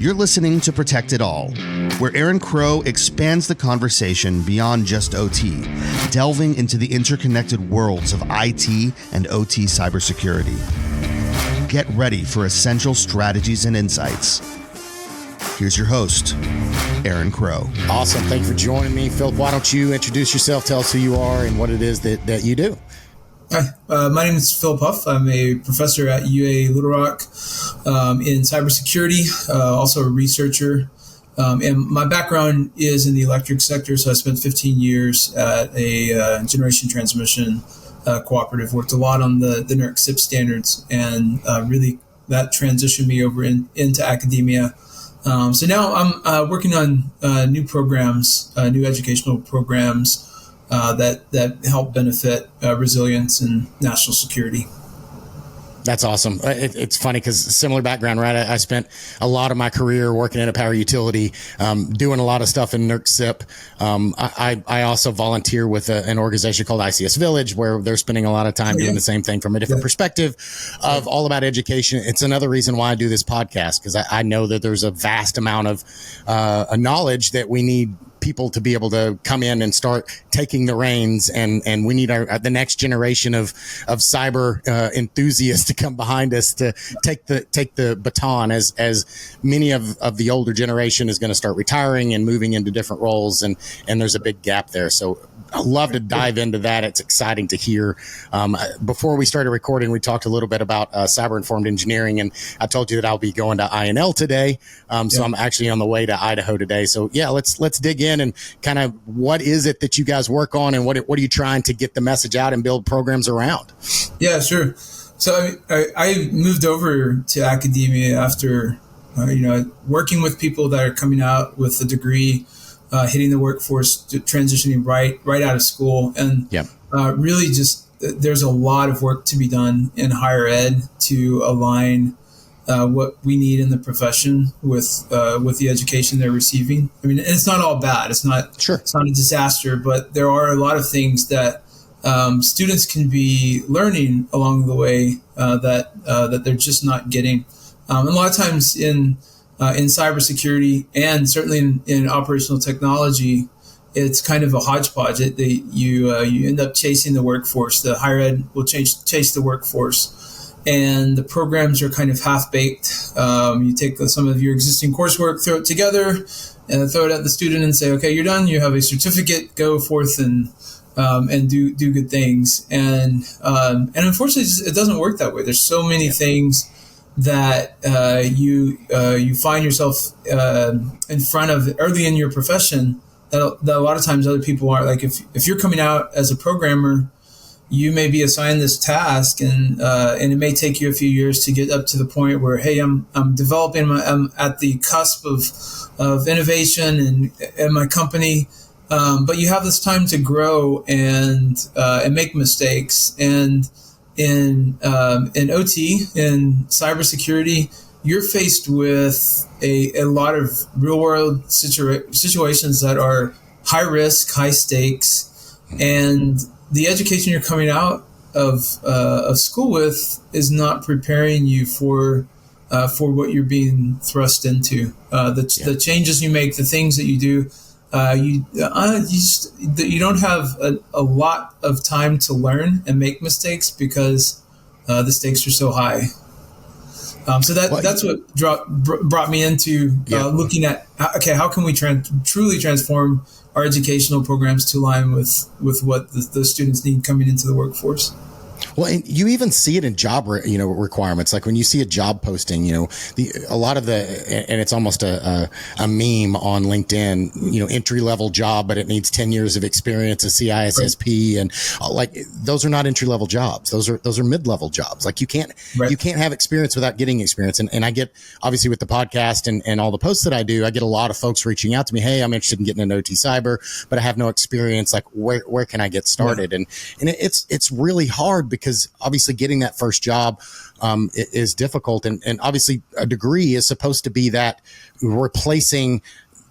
You're listening to Protect It All, where Aaron Crow expands the conversation beyond just OT, delving into the interconnected worlds of IT and OT cybersecurity. Get ready for essential strategies and insights. Here's your host, Aaron Crow. Awesome. Thank you for joining me. Philip, why don't you introduce yourself, tell us who you are and what it is that you do. Hi, my name is Philip Huff. I'm a professor at UA Little Rock in cybersecurity, also a researcher. And my background is in the electric sector, so I spent 15 years at a generation transmission cooperative, worked a lot on the NERC SIP standards, and really that transitioned me over into academia. So now I'm working on new programs, new educational programs that help benefit resilience and national security. That's awesome. It's funny because similar background, right? I spent a lot of my career working in a power utility, doing a lot of stuff in NERC SIP. I also volunteer with an organization called ICS Village, where they're spending a lot of time doing the same thing from a different perspective of all about education. It's another reason why I do this podcast, because I know that there's a vast amount of knowledge that we need people to be able to come in and start taking the reins, and we need the next generation of cyber enthusiasts to come behind us to take the baton as many of the older generation is going to start retiring and moving into different roles, and there's a big gap there. So I love to dive into that. It's exciting to hear. Before we started recording, we talked a little bit about cyber-informed engineering, and I told you that I'll be going to INL today. So I'm actually on the way to Idaho today. So yeah, let's dig in and kind of what is it that you guys work on, and what are you trying to get the message out and build programs around? Yeah, sure. So I moved over to academia after working with people that are coming out with a degree, hitting the workforce, transitioning right out of school, and really just there's a lot of work to be done in higher ed to align what we need in the profession with the education they're receiving. I mean, it's not all bad. It's not It's not a disaster, but there are a lot of things that students can be learning along the way that they're just not getting. And a lot of times in cybersecurity, and certainly in operational technology, it's kind of a hodgepodge. You end up chasing the workforce. The higher ed will chase the workforce, and the programs are kind of half-baked. You take some of your existing coursework, throw it together, and throw it at the student and say, okay, you're done. You have a certificate. Go forth and do good things. And unfortunately, it doesn't work that way. There's so many things that you find yourself in front of early in your profession that a lot of times other people aren't. Like if you're coming out as a programmer, you may be assigned this task, and it may take you a few years to get up to the point where, hey, I'm developing, I'm at the cusp of innovation in my company, but you have this time to grow and make mistakes. And in OT, in cybersecurity, you're faced with a lot of real world situations that are high risk, high stakes, and the education you're coming out of school with is not preparing you for what you're being thrust into. The changes you make, the things that you do, you don't have a lot of time to learn and make mistakes because the stakes are so high. So that's what brought me into looking at how can we truly transform our educational programs to align with what the students need coming into the workforce. Well, and you even see it in job, requirements. Like when you see a job posting, a lot of and it's almost a meme on LinkedIn, entry level job, but it needs 10 years of experience, a CISSP, and those are not entry level jobs. Those are mid level jobs. Like you can't have experience without getting experience. And I get, obviously with the podcast and all the posts that I do, I get a lot of folks reaching out to me. Hey, I'm interested in getting into OT cyber, but I have no experience. Like where can I get started? And it's really hard because obviously getting that first job is difficult. And obviously a degree is supposed to be that replacing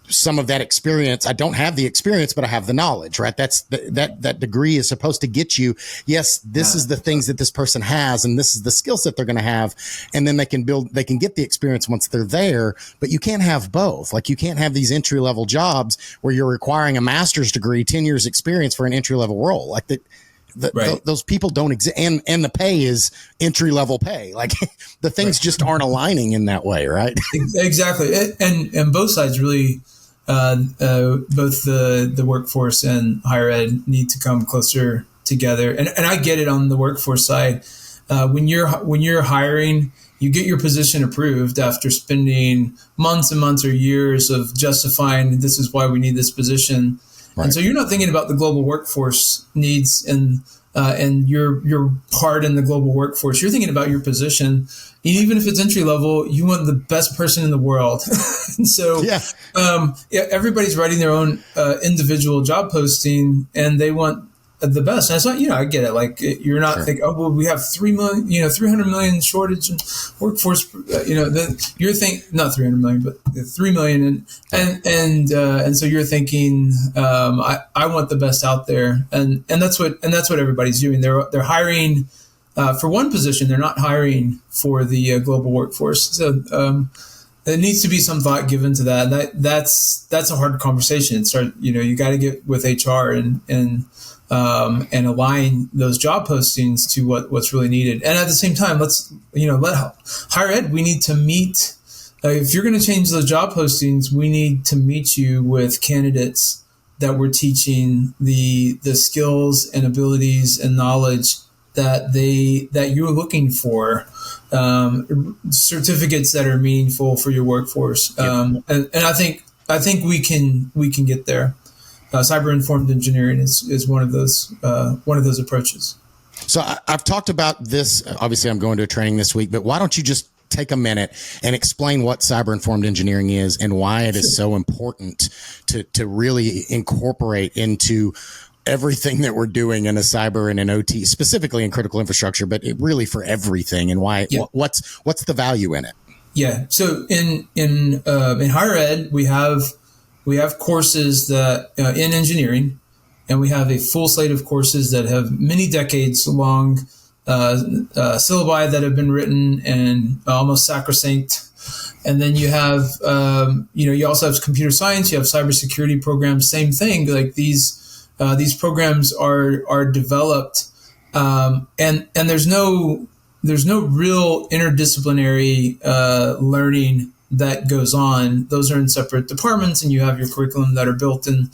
some of that experience. I don't have the experience, but I have the knowledge, right? That's that degree is supposed to get you, yes, this is the things that this person has, and this is the skill set they're going to have. And then they can get the experience once they're there, but you can't have both. Like, you can't have these entry level jobs where you're requiring a master's degree, 10 years experience for an entry level role. Like those people don't exist. And the pay is entry level pay. Like, the things just aren't aligning in that way. Right. Exactly. And both sides really, both the workforce and higher ed need to come closer together. And I get it on the workforce side. When you're hiring, you get your position approved after spending months and months or years of justifying this is why we need this position. Right. And so you're not thinking about the global workforce needs and your part in the global workforce. You're thinking about your position. Even if it's entry level, you want the best person in the world. And so everybody's writing their own individual job posting, and they want the best. And it's not, I get it. Like, you're not thinking, oh, well, we have 3 million, 300 million shortage in workforce. Then you're thinking not 300 million, but 3 million, and so you're thinking, I want the best out there, and that's what everybody's doing. They're hiring for one position. They're not hiring for the global workforce. So there needs to be some thought given to that. That's a hard conversation. You got to get with HR and align those job postings to what's really needed. And at the same time, let higher ed, we need to meet, if you're going to change those job postings, we need to meet you with candidates that we're teaching the skills and abilities and knowledge that you're looking for, certificates that are meaningful for your workforce. And I think we can get there. Cyber-informed engineering is one of those approaches. So I've talked about this. Obviously, I'm going to a training this week, but why don't you just take a minute and explain what cyber-informed engineering is and why it is so important to really incorporate into everything that we're doing in a cyber and an OT, specifically in critical infrastructure, but really for everything, and why? What's the value in it? Yeah. So in higher ed, we have courses that in engineering, and we have a full slate of courses that have many decades long syllabi that have been written and almost sacrosanct. And then you have, you also have computer science, you have cybersecurity programs, same thing. Like these programs are developed, and there's no real interdisciplinary learning that goes on. Those are in separate departments, and you have your curriculum that are built in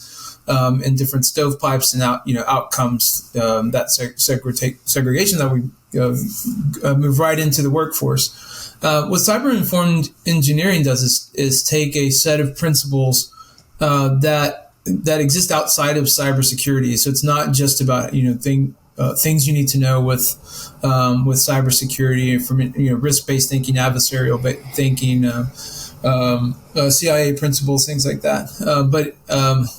different stovepipes and outcomes, that segregation that we move right into the workforce. What cyber-informed engineering does is take a set of principles that exist outside of cybersecurity. So it's not just about things you need to know with cybersecurity, from risk-based thinking, adversarial thinking, CIA principles, things like that. But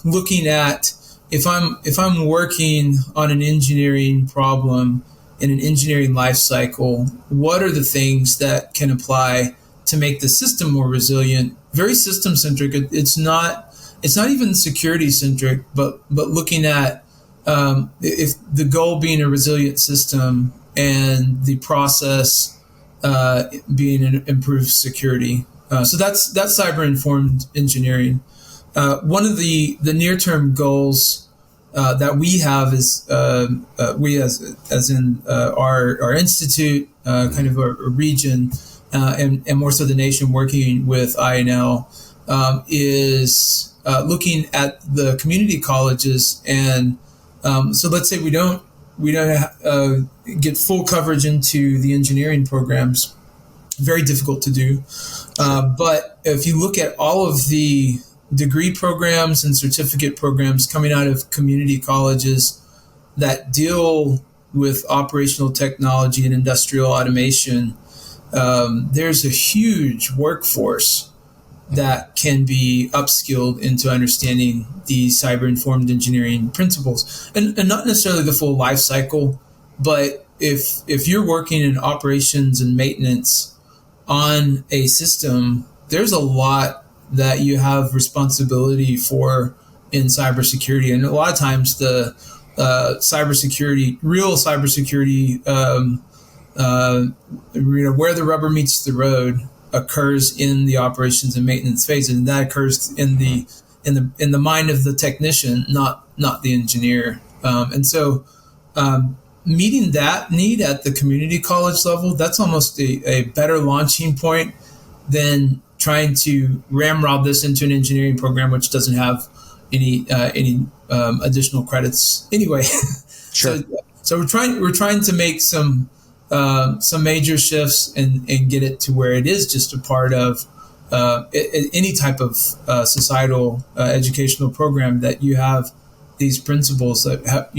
looking at if I'm working on an engineering problem in an engineering life cycle, what are the things that can apply to make the system more resilient? Very system centric. It's not even security centric, but looking at if the goal being a resilient system and the process being an improved security. So that's cyber-informed engineering. One of the near-term goals that we have is we as in our institute, kind of a region, and more so the nation, working with INL, is looking at the community colleges. And so let's say we don't get full coverage into the engineering programs. Very difficult to do. But if you look at all of the degree programs and certificate programs coming out of community colleges that deal with operational technology and industrial automation, there's a huge workforce that can be upskilled into understanding the cyber-informed engineering principles, and not necessarily the full life cycle, but if you're working in operations and maintenance on a system, there's a lot that you have responsibility for in cybersecurity. And a lot of times the real cybersecurity, where the rubber meets the road occurs in the operations and maintenance phase, and that occurs in the mind of the technician, not the engineer. And so meeting that need at the community college level, that's almost a better launching point than trying to ramrod this into an engineering program which doesn't have any additional credits anyway. Sure. So we're trying to make some major shifts and get it to where it is just a part of any type of societal educational program, that you have these principles that have,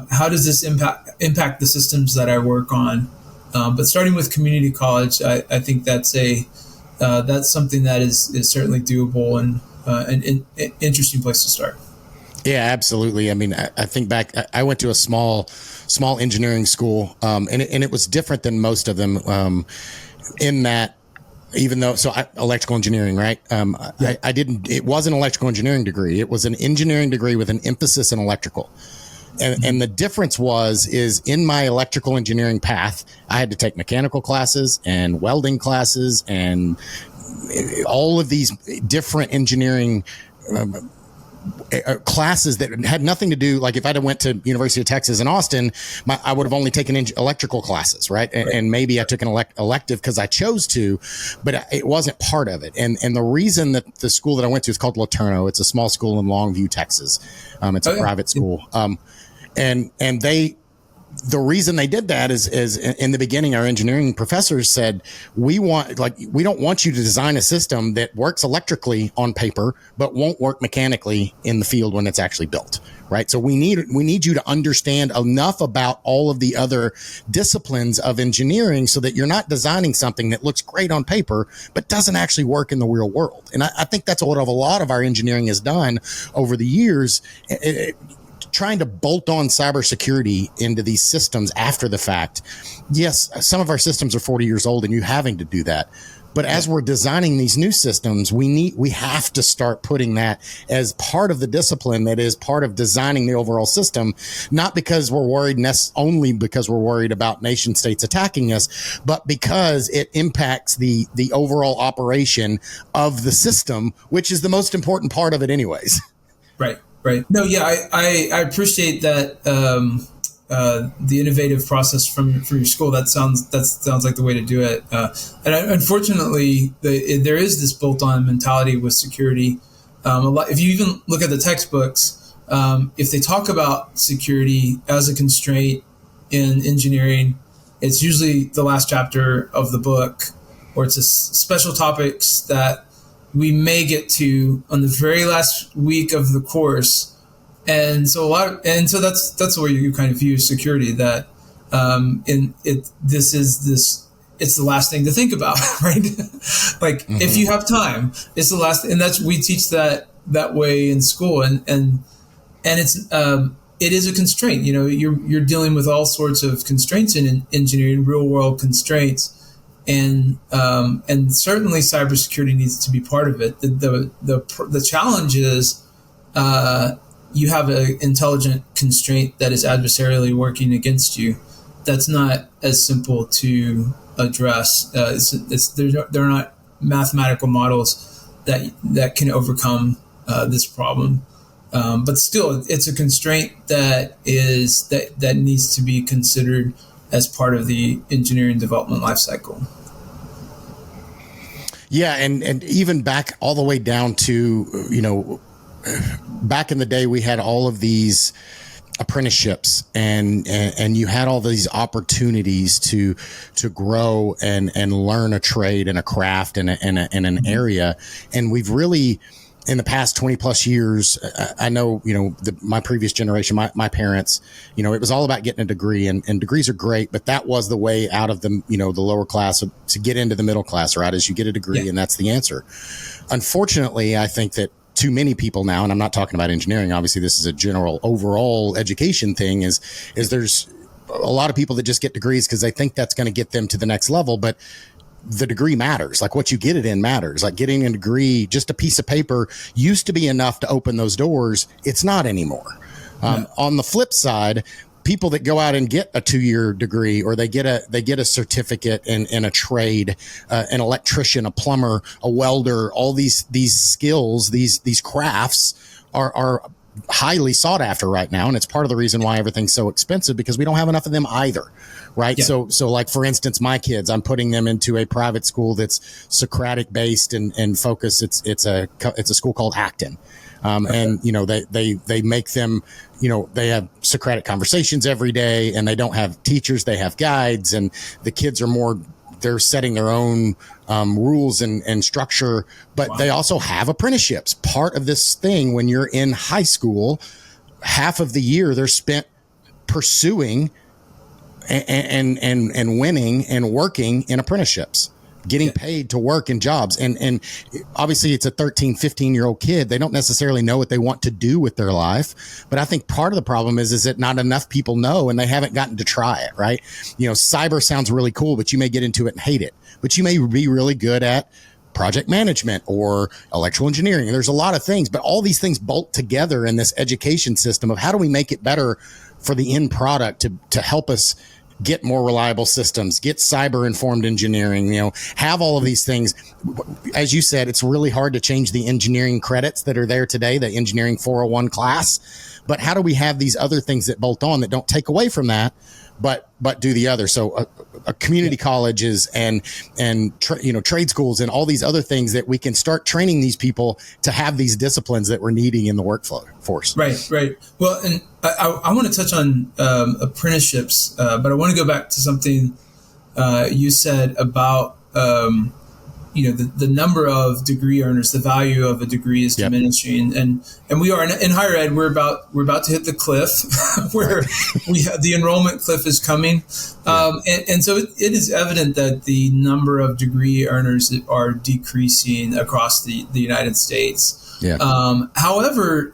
how does this impact the systems that I work on? But starting with community college, I think that's something that is certainly doable and an interesting place to start. Yeah, absolutely. I mean, I think back, I went to a small engineering school, and it was different than most of them, in that, even though, electrical engineering, right? It was an electrical engineering degree. It was an engineering degree with an emphasis in electrical. And the difference is in my electrical engineering path, I had to take mechanical classes and welding classes and all of these different engineering classes that had nothing to do. Like if I'd have went to University of Texas in Austin, I would have only taken electrical classes, right? And maybe I took an elective because I chose to, but it wasn't part of it. And the reason that the school that I went to is called Laterno. It's a small school in Longview, Texas. It's a private school. And the reason they did that is in the beginning, our engineering professors said, we don't want you to design a system that works electrically on paper, but won't work mechanically in the field when it's actually built. Right. So we need you to understand enough about all of the other disciplines of engineering so that you're not designing something that looks great on paper, but doesn't actually work in the real world. And I think that's what a lot of our engineering has done over the years. Trying to bolt on cybersecurity into these systems after the fact. Yes, some of our systems are 40 years old and you're having to do that. But as we're designing these new systems, we have to start putting that as part of the discipline that is part of designing the overall system, not because we're worried, only because we're worried about nation states attacking us, but because it impacts the overall operation of the system, which is the most important part of it anyways. Right. Right. No, yeah, I appreciate that, the innovative process from your school. That sounds like the way to do it. And unfortunately, there is this bolt-on mentality with security. If you even look at the textbooks, if they talk about security as a constraint in engineering, it's usually the last chapter of the book, or it's a special topics that we may get to on the very last week of the course. And so that's the way you kind of view security, that it's the last thing to think about, right? Like if you have time, it's the last, and we teach that way in school. And it's, it is a constraint. You're dealing with all sorts of constraints in engineering, real world constraints. And certainly cybersecurity needs to be part of it. The challenge is you have an intelligent constraint that is adversarially working against you. That's not as simple to address. There are not mathematical models that can overcome this problem. But still, it's a constraint that needs to be considered as part of the engineering development lifecycle. Yeah, and even back all the way down to, back in the day, we had all of these apprenticeships and you had all these opportunities to grow and learn a trade and a craft and an area. And we've really, in the past 20 plus years, I know, my previous generation, my parents, it was all about getting a degree, and degrees are great, but that was the way out of the, the lower class to get into the middle class, right? As you get a degree, and that's the answer. Unfortunately, I think that too many people now, and I'm not talking about engineering, obviously this is a general overall education thing, is there's a lot of people that just get degrees because they think that's going to get them to the next level. But the degree matters. Like what you get it in matters. Like getting a degree, just a piece of paper used to be enough to open those doors. It's not anymore. On the flip side, people that go out and get a 2-year degree, or they get a certificate in a trade, an electrician, a plumber, a welder, all these skills, these crafts are highly sought after right now. And it's part of the reason why everything's so expensive, because we don't have enough of them either. Right. Yeah. So like, for instance, my kids, I'm putting them into a private school that's Socratic based and focus. It's a school called Acton. And, you know, they make them, you know, they have Socratic conversations every day, and they don't have teachers. They have guides, and the kids are they're setting their own rules and structure, but they also have apprenticeships. Part of this thing, when you're in high school, half of the year they're spent pursuing and winning and working in apprenticeships, getting paid to work in jobs. And obviously it's a 13, 15-year-old kid. They don't necessarily know what they want to do with their life. But I think part of the problem is that not enough people know, and they haven't gotten to try it, right? You know, cyber sounds really cool, but you may get into it and hate it. But you may be really good at project management or electrical engineering. There's a lot of things, but all these things bolt together in this education system of how do we make it better for the end product to help us get more reliable systems, get cyber informed engineering, you know, have all of these things. As you said, it's really hard to change the engineering credits that are there today, the engineering 401 class. But how do we have these other things that bolt on that don't take away from that, but do the other? So community colleges and trade schools and all these other things that we can start training these people to have these disciplines that we're needing in the workforce. Right. Well, and I want to touch on apprenticeships, but I want to go back to something you said about the number of degree earners. The value of a degree is diminishing, and we are in higher ed. We're about to hit the cliff where the enrollment cliff is coming, and so it is evident that the number of degree earners are decreasing across the United States. Yeah. However,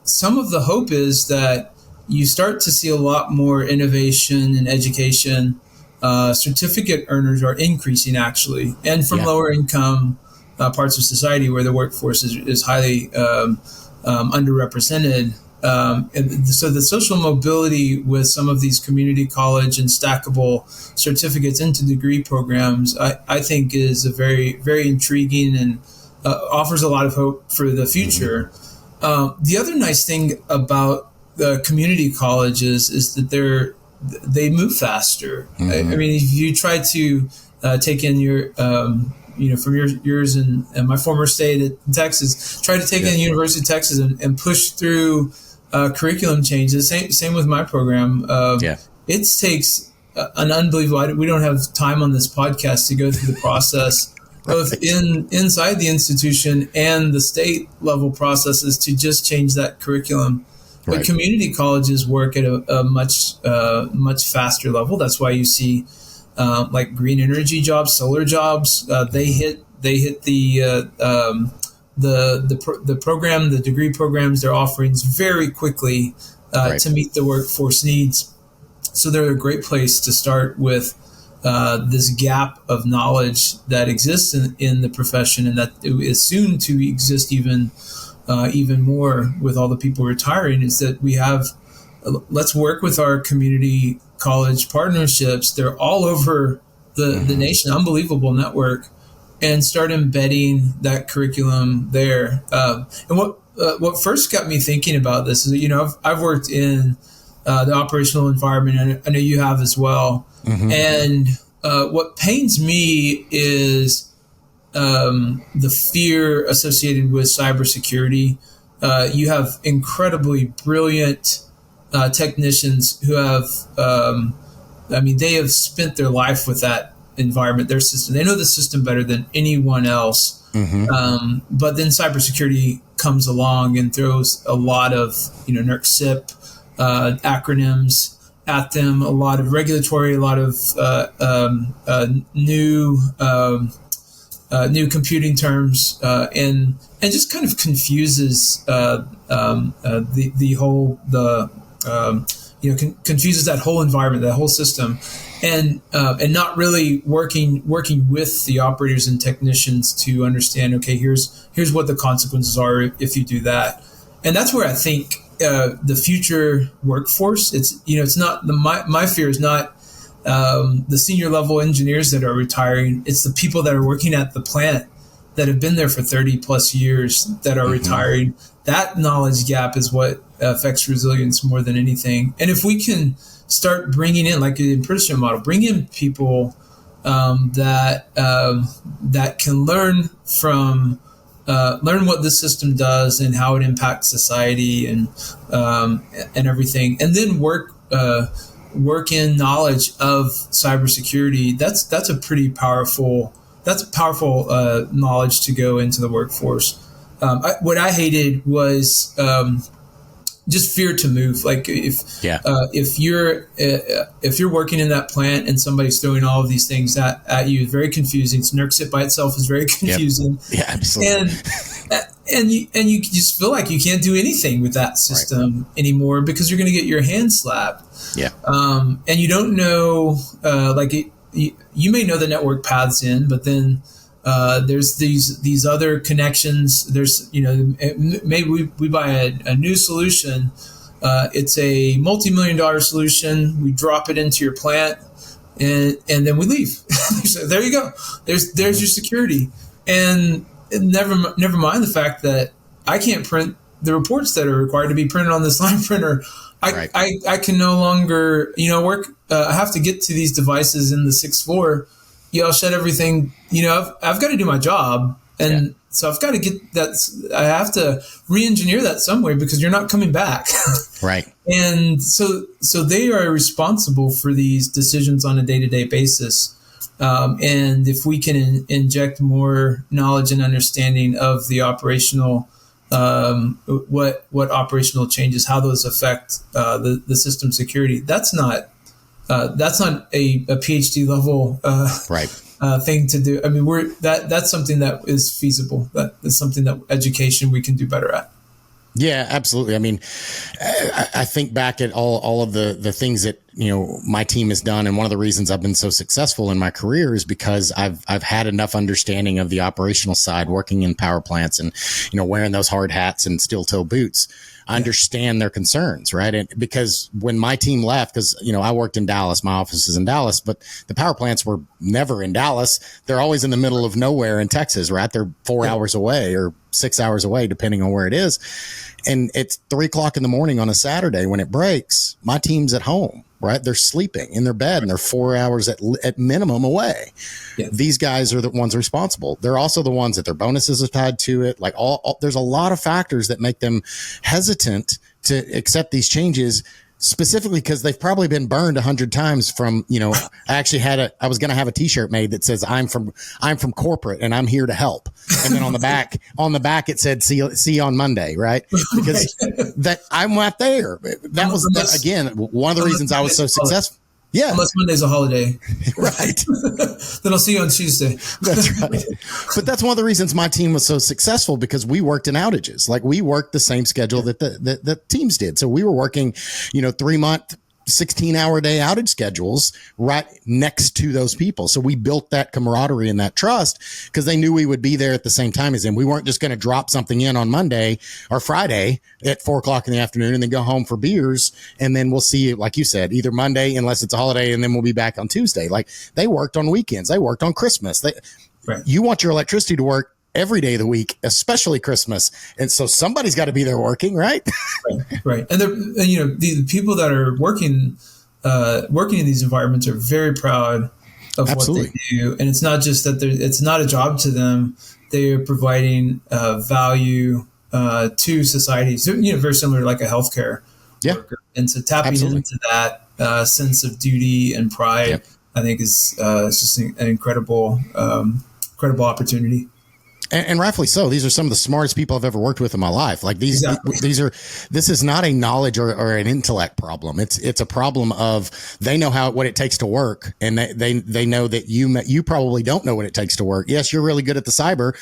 some of the hope is that you start to see a lot more innovation in education. Certificate earners are increasing, actually, and from lower income parts of society where the workforce is highly underrepresented. And so the social mobility with some of these community college and stackable certificates into degree programs, I think is a very, very intriguing and offers a lot of hope for the future. The other nice thing about the community colleges is that they move faster. I mean, if you try to take in your, from yours and my former state at Texas, try to take in University of Texas and push through curriculum changes. Same with my program. It takes an unbelievable. We don't have time on this podcast to go through the process. Both inside the institution and the state level processes to just change that curriculum. But community colleges work at a much faster level. That's why you see like green energy jobs, solar jobs. They hit the program, the degree programs, their offerings very quickly to meet the workforce needs. So they're a great place to start with this gap of knowledge that exists in the profession, and that is soon to exist even more with all the people retiring. Is that we have, let's work with our community college partnerships. They're all over the nation, unbelievable network, and start embedding that curriculum there. And what first got me thinking about this is, I've worked in the operational environment, and I know you have as well. And what pains me is the fear associated with cybersecurity. You have incredibly brilliant technicians who have, they have spent their life with that environment, their system. They know the system better than anyone else. But then cybersecurity comes along and throws a lot of, NERC-CIP acronyms at them, a lot of regulatory, a lot of new computing terms, and just kind of confuses confuses that whole environment, that whole system. and not really working with the operators and technicians to understand, okay, here's what the consequences are if you do that. And that's where I think the future workforce, it's not my fear is not the senior level engineers that are retiring. It's the people that are working at the plant that have been there for 30 plus years that are retiring. That knowledge gap is what affects resilience more than anything. And if we can start bringing in, like the apprenticeship model, bring in people that can learn what the system does and how it impacts society and everything, and then work in knowledge of cybersecurity. That's a pretty powerful knowledge to go into the workforce. What I hated was just fear to move. Like if you're working in that plant and somebody's throwing all of these things at you, it's very confusing. NERC by itself is very confusing. Yep. Yeah, absolutely. And you just feel like you can't do anything with that system anymore because you're going to get your hand slapped. Yeah. And you don't know, you may know the network paths in, but then there's these other connections. There's, maybe we buy a new solution. It's a multi-million-dollar solution. We drop it into your plant and then we leave. So there you go. There's your security. And never mind the fact that I can't print the reports that are required to be printed on this line printer. I can no longer, work. I have to get to these devices in the 6th floor. I'll shut everything. I've got to do my job, and so I've got to get that. I have to re-engineer that some way because you're not coming back. Right. And so they are responsible for these decisions on a day-to-day basis. And if we can inject more knowledge and understanding of the operational, what operational changes, how those affect the system security, that's not a PhD level thing to do. I mean, that's something that is feasible. That is something that education we can do better at. Yeah, absolutely. I mean, I think back at all of the things that, my team has done. And one of the reasons I've been so successful in my career is because I've had enough understanding of the operational side, working in power plants and, wearing those hard hats and steel toe boots. I understand their concerns, right? And because when my team left, because, I worked in Dallas, my office is in Dallas, but the power plants were never in Dallas. They're always in the middle of nowhere in Texas, right? They're 4 hours away or 6 hours away, depending on where it is. And it's 3:00 in the morning on a Saturday when it breaks. My team's at home, right? They're sleeping in their bed and they're 4 hours at minimum away. Yeah. These guys are the ones responsible. They're also the ones that their bonuses are tied to it. Like there's a lot of factors that make them hesitant to accept these changes, specifically because they've probably been burned 100 times from, I was going to have a t-shirt made that says, I'm from corporate and I'm here to help. And then on the back, it said, see you on Monday. Right. Because that I'm not there. That was again, one of the reasons I was so successful. Yeah. Unless Monday's a holiday. Right. Then I'll see you on Tuesday. That's right. But that's one of the reasons my team was so successful, because we worked in outages. Like we worked the same schedule that the teams did. So we were working, 3-month, 16-hour day outage schedules right next to those people. So we built that camaraderie and that trust because they knew we would be there at the same time as them. We weren't just going to drop something in on Monday or Friday at 4:00 in the afternoon and then go home for beers. And then we'll see you, like you said, either Monday, unless it's a holiday, and then we'll be back on Tuesday. Like they worked on weekends. They worked on Christmas. You want your electricity to work every day of the week, especially Christmas. And so somebody's got to be there working, right? Right. And the people that are working in these environments are very proud of Absolutely. What they do. And it's not just that it's not a job to them. They are providing value to society. So, very similar to like a healthcare worker. And so tapping Absolutely. into that sense of duty and pride, I think is just an incredible opportunity. And rightfully so. These are some of the smartest people I've ever worked with in my life. Like this is not a knowledge or an intellect problem. It's a problem of they know what it takes to work, and they know that you probably don't know what it takes to work. Yes, you're really good at the cyber.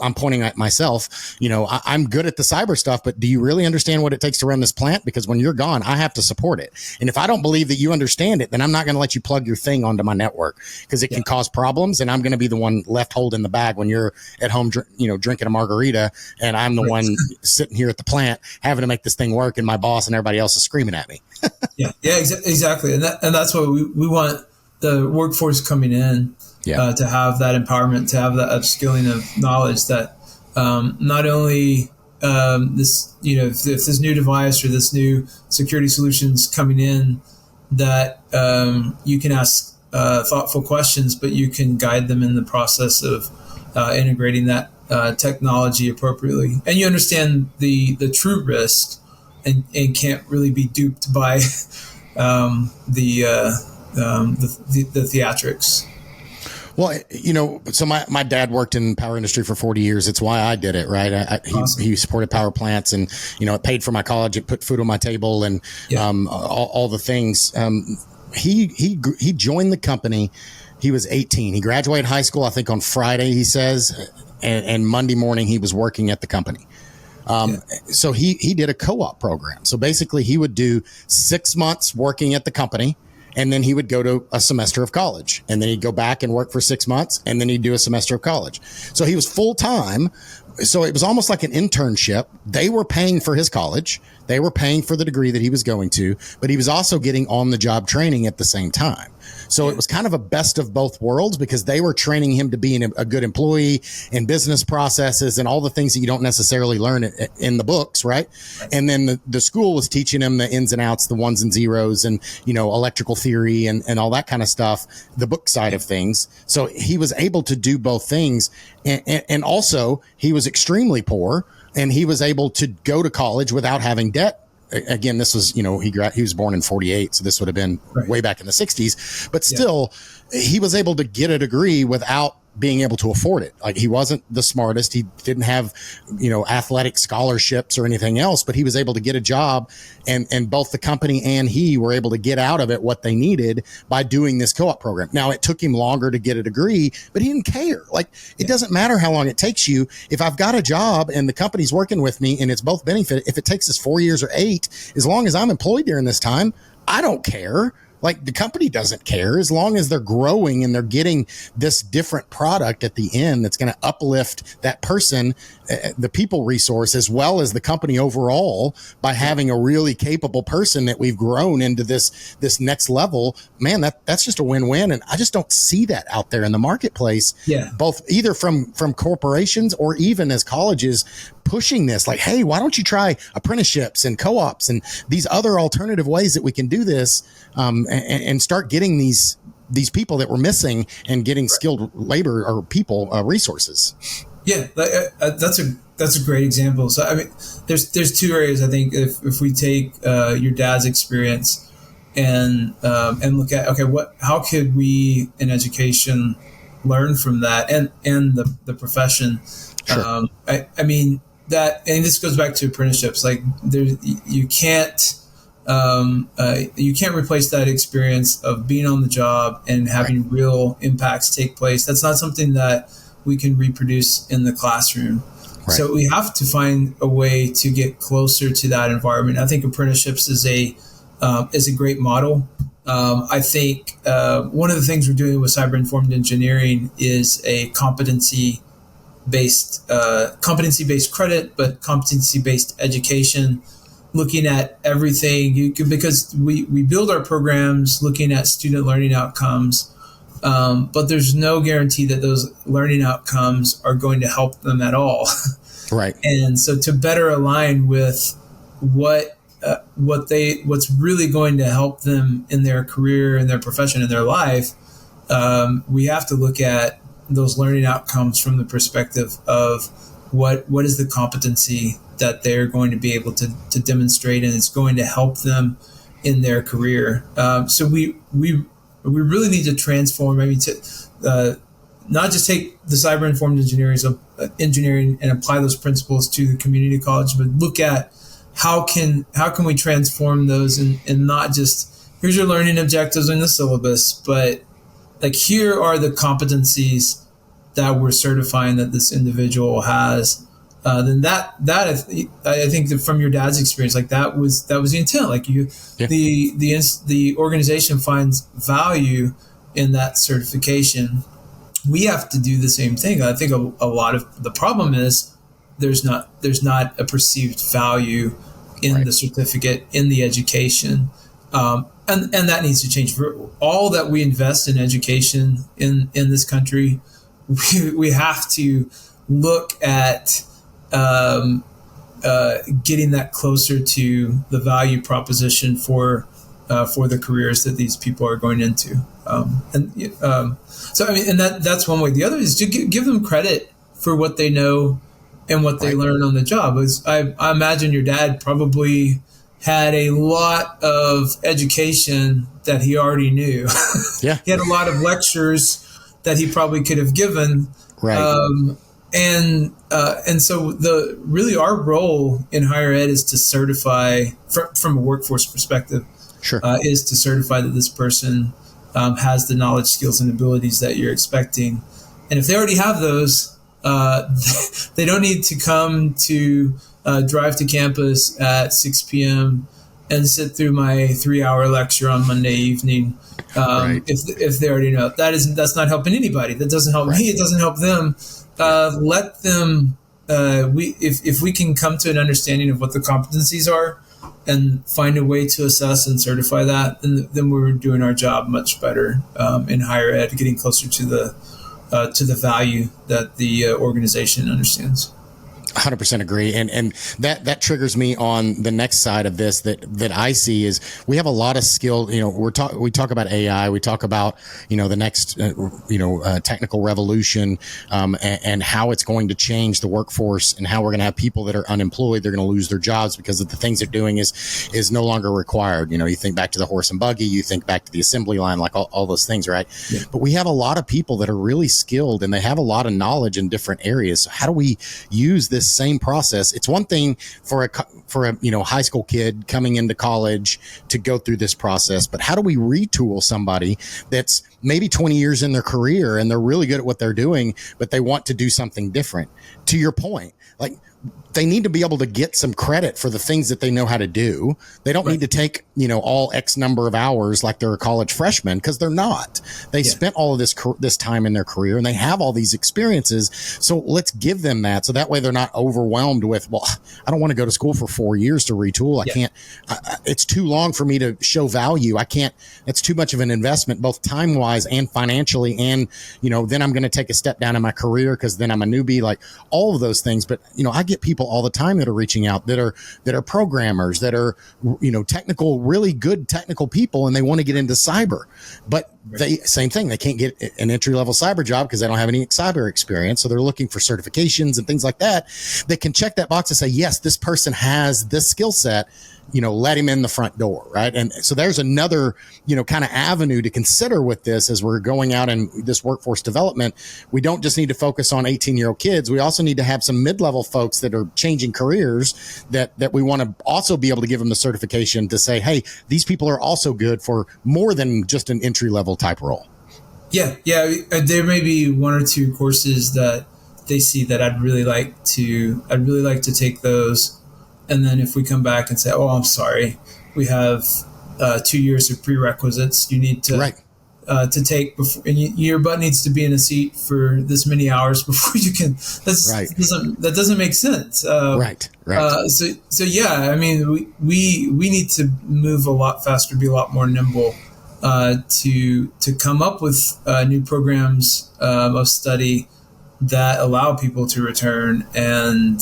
I'm pointing at myself. I'm good at the cyber stuff, but do you really understand what it takes to run this plant? Because when you're gone, I have to support it. And if I don't believe that you understand it, then I'm not going to let you plug your thing onto my network, because it can cause problems, and I'm going to be the one left holding the bag when you're at home, drinking a margarita, and I'm the one sitting here at the plant having to make this thing work, and my boss and everybody else is screaming at me. Exactly. And that's what we want the workforce coming in to have that empowerment, to have that upskilling of knowledge that not only this, if this new device or this new security solutions coming in, that you can ask thoughtful questions, but you can guide them in the process of integrating that technology appropriately, and you understand the true risk, and can't really be duped by the theatrics. Well, so my dad worked in the power industry for 40 years. It's why I did it, right? Awesome. He supported power plants, and, it paid for my college. It put food on my table, and all the things. He joined the company. He was 18. He graduated high school, I think, on Friday, he says, and Monday morning he was working at the company. So he did a co-op program. So basically he would do 6 months working at the company, and then he would go to a semester of college, and then he'd go back and work for 6 months, and then he'd do a semester of college. So he was full time. So it was almost like an internship. They were paying for his college. They were paying for the degree that he was going to, but he was also getting on the job training at the same time. So it was kind of a best of both worlds, because they were training him to be a good employee in business processes and all the things that you don't necessarily learn in the books, right? And then the school was teaching him the ins and outs, the ones and zeros, and, electrical theory and all that kind of stuff, the book side of things. So he was able to do both things. And also he was extremely poor, and he was able to go to college without having debt. Again, this was, he was born in 48. So this would have been way back in the 60s, but still he was able to get a degree without being able to afford it. Like, he wasn't the smartest. He didn't have, athletic scholarships or anything else, but he was able to get a job, and both the company and he were able to get out of it what they needed by doing this co-op program. Now, it took him longer to get a degree, but he didn't care. Like, it doesn't matter how long it takes you. If I've got a job and the company's working with me and it's both benefit, if it takes us 4 years or 8, as long as I'm employed during this time, I don't care. Like, the company doesn't care, as long as they're growing and they're getting this different product at the end that's going to uplift that person, the people resource, as well as the company overall, by having a really capable person that we've grown into this next level. Man, that's just a win-win. And I just don't see that out there in the marketplace, both either from corporations or even as colleges pushing this, like, hey, why don't you try apprenticeships and co-ops and these other alternative ways that we can do this, and start getting these people that we're missing and getting skilled labor or people resources. That's a great example. So I mean, there's two areas. I think if we take your dad's experience and look at, how could we in education learn from that and the profession? Sure. I mean that, and this goes back to apprenticeships. Like, you can't replace that experience of being on the job and having real impacts take place. That's not something that we can reproduce in the classroom. Right. So we have to find a way to get closer to that environment. I think apprenticeships is a great model. I think one of the things we're doing with cyber-informed engineering is a competency-based credit, but competency-based education, looking at everything because we build our programs looking at student learning outcomes, but there's no guarantee that those learning outcomes are going to help them at all. Right. And so to better align with what's really going to help them in their career, in their profession, in their life, we have to look at those learning outcomes from the perspective of what is the competency that they're going to be able to demonstrate, and it's going to help them in their career. So we really need to transform. I mean, not just take the cyber informed engineering and apply those principles to the community college, but look at how can we transform those and not just here's your learning objectives in the syllabus, but like here are the competencies that we're certifying that this individual has. Then that I think that from your dad's experience, like that was the intent. Like the organization finds value in that certification. We have to do the same thing. I think a lot of the problem is there's not a perceived value in the certificate, in the education, and that needs to change. For all that we invest in education in this country, we have to look at getting that closer to the value proposition for the careers that these people are going into. So I mean, and that's one way. The other is to give them credit for what they know and what they learn on the job. I imagine your dad probably had a lot of education that he already knew. Yeah. He had a lot of lectures that he probably could have given. Right. And so really our role in higher ed is to certify from a workforce perspective, is to certify that this person has the knowledge, skills, and abilities that you're expecting. And if they already have those, they don't need to come to drive to campus at 6 p.m. and sit through my 3-hour lecture on Monday evening. If they already know that's not helping anybody. That doesn't help me. It doesn't help them. Let them. If we can come to an understanding of what the competencies are and find a way to assess and certify that, then we're doing our job much better in higher ed, getting closer to the value that the organization understands. 100% agree. And that triggers me on the next side of this that I see is we have a lot of skill. We talk about AI, we talk about, the next, technical revolution, and how it's going to change the workforce and how we're going to have people that are unemployed. They're going to lose their jobs because of the things they're doing is no longer required. You think back to the horse and buggy, you think back to the assembly line, like all those things, right? Yeah. But we have a lot of people that are really skilled and they have a lot of knowledge in different areas. So how do we use this same process? It's one thing for a high school kid coming into college to go through this process, but how do we retool somebody that's maybe 20 years in their career and they're really good at what they're doing, but they want to do something different? To your point, like they need to be able to get some credit for the things that they know how to do. They don't need to take, all X number of hours like they're a college freshman, because they're not. They spent all of this time in their career and they have all these experiences. So let's give them that. So that way they're not overwhelmed with, well, I don't want to go to school for 4 years to retool. I can't, it's too long for me to show value. I can't, it's too much of an investment, both time wise and financially. And, then I'm going to take a step down in my career because then I'm a newbie, like all of those things. But, I get people all the time that are reaching out that are programmers, that are, technical, really good technical people, and they want to get into cyber, but same thing. They can't get an entry level cyber job because they don't have any cyber experience. So they're looking for certifications and things like that. They can check that box and say, yes, this person has this skill set, let him in the front door. Right. And so there's another, kind of avenue to consider with this as we're going out in this workforce development. We don't just need to focus on 18-year-old kids. We also need to have some mid-level folks that are changing careers that we want to also be able to give them the certification to say, hey, these people are also good for more than just an entry-level type role. Yeah. There may be one or two courses that they see that I'd really like to take those. And then if we come back and say, oh, I'm sorry, we have 2 years of prerequisites you need to take before, and your butt needs to be in a seat for this many hours before you can. That doesn't make sense. So yeah, I mean, we need to move a lot faster, be a lot more nimble, to come up with new programs of study that allow people to return and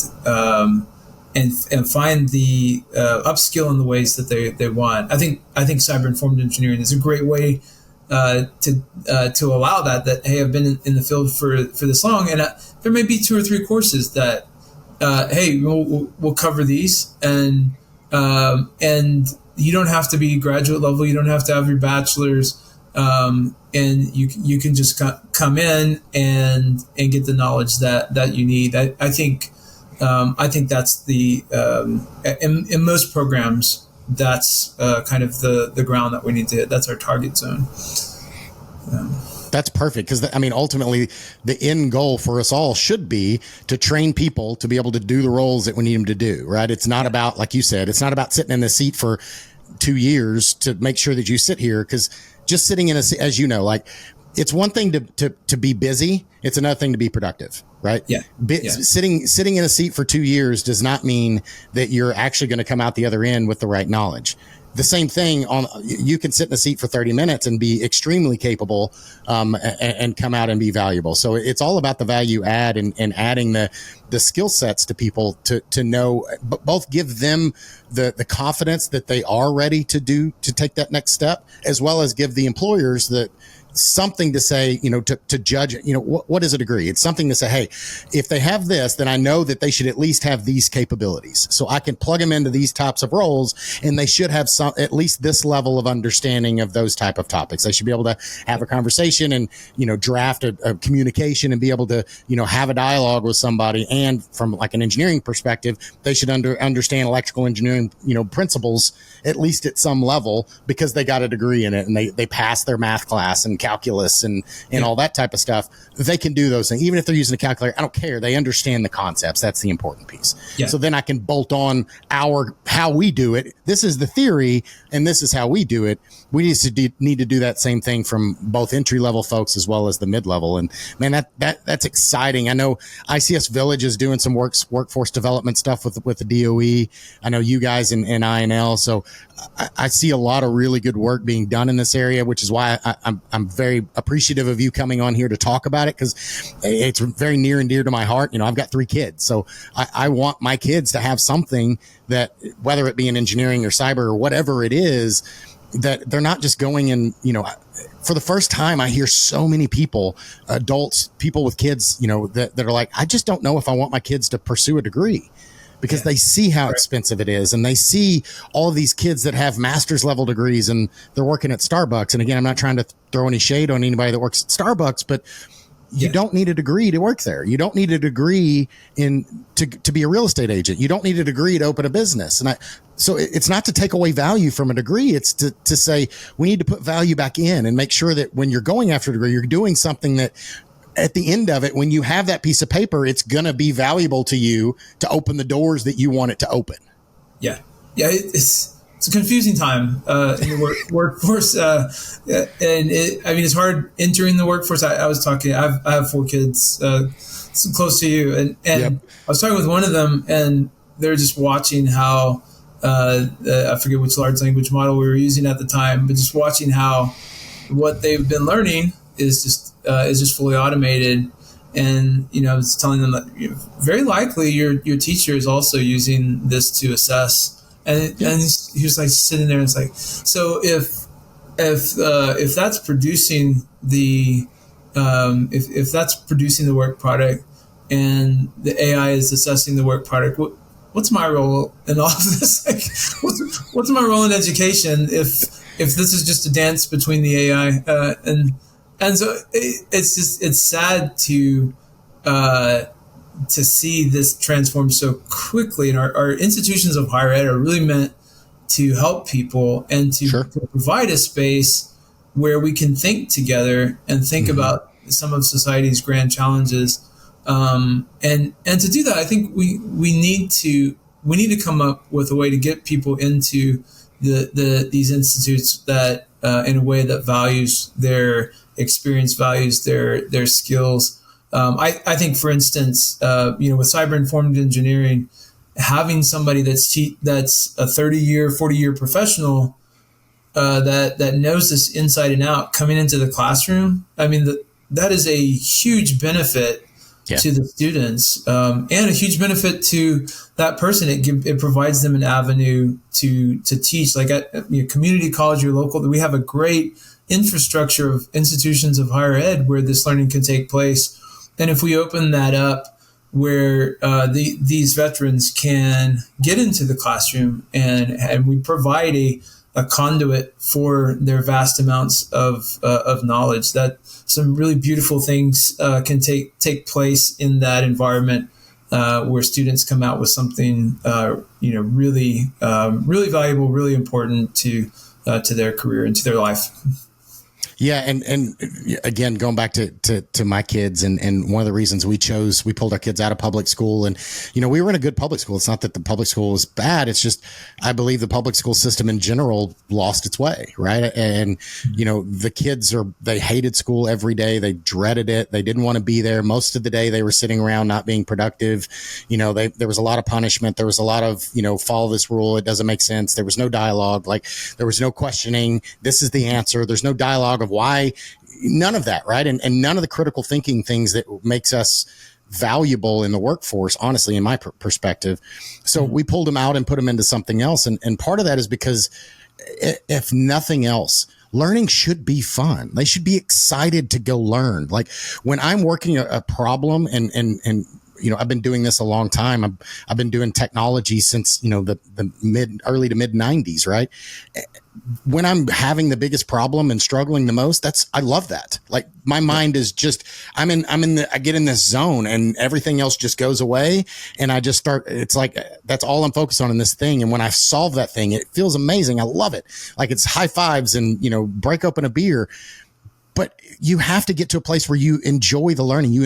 find the upskill in the ways that they want. I think cyber informed engineering is a great way to allow that. Hey, I've been in the field for this long, and there may be 2 or 3 courses that hey, we'll cover these, and you don't have to be graduate level. You don't have to have your bachelor's. and you can just come in and get the knowledge that you need. I think that's the in most programs, that's kind of the ground that we need to hit. That's our target zone. That's perfect, because ultimately the end goal for us all should be to train people to be able to do the roles that we need them to do, right? It's not about, like you said, it's not about sitting in the seat for 2 years to make sure that you sit here, because just sitting in a seat, as you know, like, it's one thing to be busy. It's another thing to be productive, right? Yeah. Sitting in a seat for 2 years does not mean that you're actually going to come out the other end with the right knowledge. The same thing you can sit in a seat for 30 minutes and be extremely capable, and come out and be valuable. So it's all about the value add and adding the skill sets to people to know, both give them the confidence that they are ready to take that next step, as well as give the employers something to say, to judge it. What is a degree? It's something to say, hey, if they have this, then I know that they should at least have these capabilities. So I can plug them into these types of roles, and they should have at least this level of understanding of those type of topics. They should be able to have a conversation and, draft a communication and be able to, have a dialogue with somebody. And from like an engineering perspective, they should understand electrical engineering, principles, at least at some level, because they got a degree in it and they passed their math class and calculus and all that type of stuff. They can do those things. Even if they're using a calculator, I don't care. They understand the concepts. That's the important piece. Yeah. So then I can bolt on how we do it. This is the theory and this is how we do it. We need to do that same thing from both entry level folks as well as the mid level. And man, that's exciting. I know ICS Village is doing some workforce development stuff with the DOE. I know you guys in INL. So I see a lot of really good work being done in this area, which is why I'm very appreciative of you coming on here to talk about it, because it's very near and dear to my heart. I've got 3 kids, so I want my kids to have something that, whether it be in engineering or cyber or whatever it is, that they're not just going in, for the first time, I hear so many people, adults, people with kids, that are like, I just don't know if I want my kids to pursue a degree. Because they see how expensive it is, and they see all of these kids that have master's level degrees and they're working at Starbucks. And again, I'm not trying to throw any shade on anybody that works at Starbucks, but you don't need a degree to work there. You don't need a degree to be a real estate agent. You don't need a degree to open a business. And so it's not to take away value from a degree. It's to say we need to put value back in and make sure that when you're going after a degree, you're doing something that, at the end of it, when you have that piece of paper, it's going to be valuable to you to open the doors that you want it to open. Yeah. Yeah. It's a confusing time in the workforce. And it's hard entering the workforce. I was talking, I have 4 kids close to you. And yep. I was talking with one of them, and they're just watching how, I forget which large language model we were using at the time, but just watching how what they've been learning is just fully automated. And, I was telling them that very likely your teacher is also using this to assess. And he was like sitting there and it's like, so if that's producing the, if that's producing the work product and the AI is assessing the work product, what's my role in all of this? Like, what's my role in education if this is just a dance between the AI and so it's sad to see this transform so quickly. And our institutions of higher ed are really meant to help people and to provide a space where we can think together and think about some of society's grand challenges. And to do that, I think we need to come up with a way to get people into these institutes that in a way that values their experience, values their skills. I think, for instance, with cyber-informed engineering, having somebody that's a 30-year, 40-year professional that knows this inside and out coming into the classroom, that is a huge benefit to the students, and a huge benefit to that person. It provides them an avenue to teach. Like at community college or local, we have a great infrastructure of institutions of higher ed where this learning can take place. And if we open that up where these veterans can get into the classroom and we provide a conduit for their vast amounts of knowledge. That some really beautiful things can take place in that environment where students come out with something really valuable, really important to their career and to their life. Yeah. And again, going back to my kids and one of the reasons we pulled our kids out of public school, and, we were in a good public school. It's not that the public school was bad. It's just, I believe the public school system in general lost its way. Right. And, the kids they hated school every day. They dreaded it. They didn't want to be there. Most of the day they were sitting around not being productive. There was a lot of punishment. There was a lot of, follow this rule. It doesn't make sense. There was no dialogue. Like, there was no questioning. This is the answer. There's no dialogue of why, none of that, right? And none of the critical thinking things that makes us valuable in the workforce, honestly, in my perspective. So we pulled them out and put them into something else. And part of that is because if nothing else, learning should be fun. They should be excited to go learn. Like, when I'm working a problem and I've been doing this a long time. I've been doing technology since, the early to mid 90s, right? When I'm having the biggest problem and struggling the most, I love that. Like, my mind is just, I get in this zone and everything else just goes away. And I just it's like, that's all I'm focused on in this thing. And when I solve that thing, it feels amazing. I love it. Like, it's high fives and, break open a beer. But you have to get to a place where you enjoy the learning. You